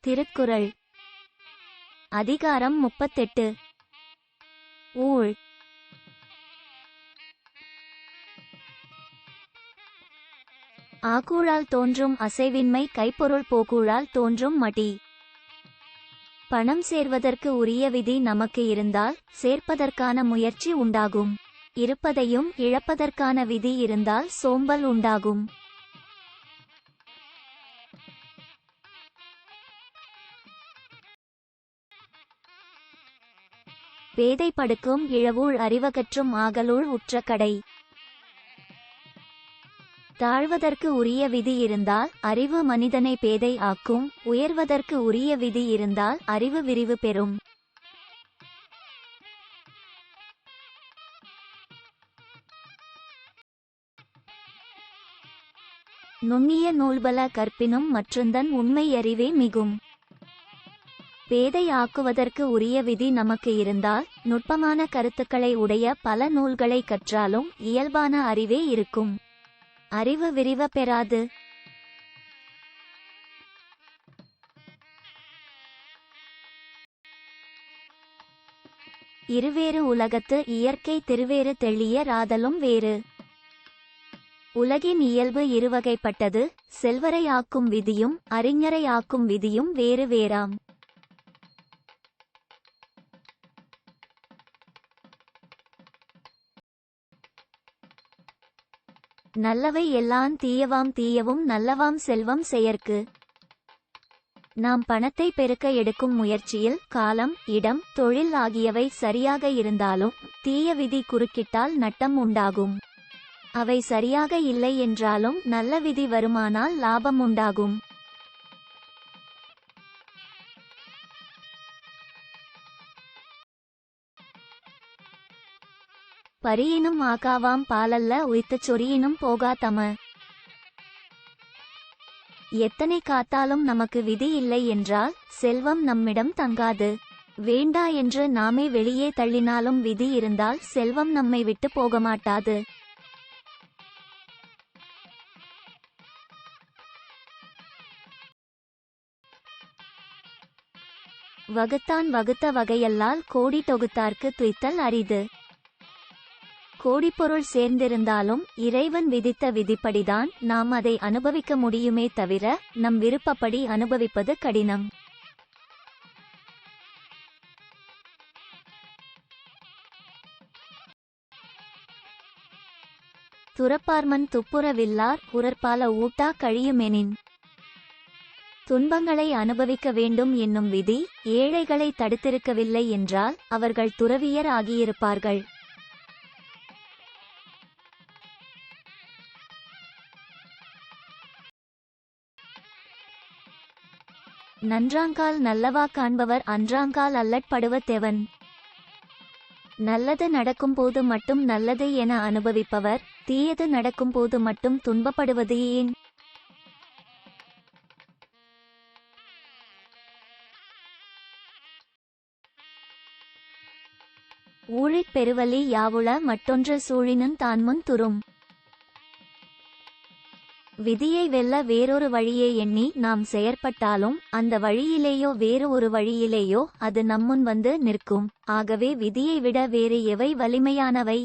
திருக்குறள் அதிகாரம் 38. ஊழ். ஆகூழால் தோன்றும் அசைவின்மை கைப்பொருள் போகூழால் தோன்றும் மடி. பணம் சேர்வதற்கு உரிய விதி நமக்கு இருந்தால் சேர்ப்பதற்கான முயற்சி உண்டாகும். இருப்பதையும் இழப்பதற்கான விதி இருந்தால் சோம்பல் உண்டாகும். பேதை படுக்கும் இழவூழ் அறிவகற்றும் ஆகலூழ் உற்ற கடை. தாழ்வதற்கு உரிய விதி இருந்தால் அறிவு மனிதனை பேதை ஆக்கும். உயர்வதற்கு உரிய விதி இருந்தால் அறிவு விரிவு பெறும். நுண்ணிய நூல்பல கற்பினும் மற்றுந்தன் உண்மை அறிவே மிகும். பேதை ஆக்குவதற்கு உரிய விதி நமக்கு இருந்தால் நுட்பமான கருத்துக்களை உடைய பல நூல்களை கற்றாலும் இயல்பான அறிவே இருக்கும். அறிவு விரிவ பெறாது. இருவேறு உலகத்து இயற்கை திருவேறு தெள்ளிய ராதலும் வேறு. உலகின் இயல்பு இருவகைப்பட்டது. செல்வரை ஆக்கும் விதியும் அறிஞரை ஆக்கும் விதியும் வேறு வேறாம். நல்லவை எல்லான் தீயவாம் தீயவும் நல்லவாம் செல்வம் செயற்கு. நாம் பணத்தை பெருக்க எடுக்கும் முயற்சியில் காலம் இடம் தொழில் ஆகியவை சரியாக இருந்தாலும் தீய விதி குறுக்கிட்டால் நட்டம் உண்டாகும். அவை சரியாக இல்லை என்றாலும் நல்ல விதி வருமானால் லாபம் உண்டாகும். பரியினும் ஆகாவாம் பாலல்ல உய்த்துச் சொறியினும் போகா தம. எத்தனை காத்தாலும் நமக்கு விதி இல்லை என்றால் செல்வம் நம்மிடம் தங்காது. வேண்டா என்று நாமே வெளியே தள்ளினாலும் விதி இருந்தால் செல்வம் நம்மை விட்டு போகமாட்டாது. வகுத்தான் வகுத்த வகையல்லால் கோடி தொகுத்தார்க்கு துய்த்தல் அரிது. கோடிப்பொருள் சேர்ந்திருந்தாலும் இறைவன் விதித்த விதிப்படிதான் நாம் அதை அனுபவிக்க முடியுமே தவிர நம் விருப்பப்படி அனுபவிப்பது கடினம். துறப்பார்மன் துப்புரவில்லார் உரற்பால ஊட்டா கழியுமெனின். துன்பங்களை அனுபவிக்க வேண்டும் என்னும் விதி ஏழைகளை தடுத்திருக்கவில்லை என்றால் அவர்கள் துறவியர் ஆகியிருப்பார்கள். நன்றாங்கால் நல்லவா காண்பவர் அன்றாங்கால் அல்லற்படுவ தெவன். நல்லது நடக்கும்போது மட்டும் நல்லது என அனுபவிப்பவர் தீயது நடக்கும்போது மட்டும் துன்பப்படுவது ஏன்? ஊழிற் பெருவலி யாவுள மற்றொன்று சூழினும் தான்முன் துறும். விதியை வெல்ல வேறொரு வழியே எண்ணி நாம் செயற்பட்டாலும் அந்த வழியிலேயோ வேறு ஒரு வழியிலேயோ அது நம்முன் வந்து நிற்கும். ஆகவே விதியை விட வேறு எவை வலிமையானவை?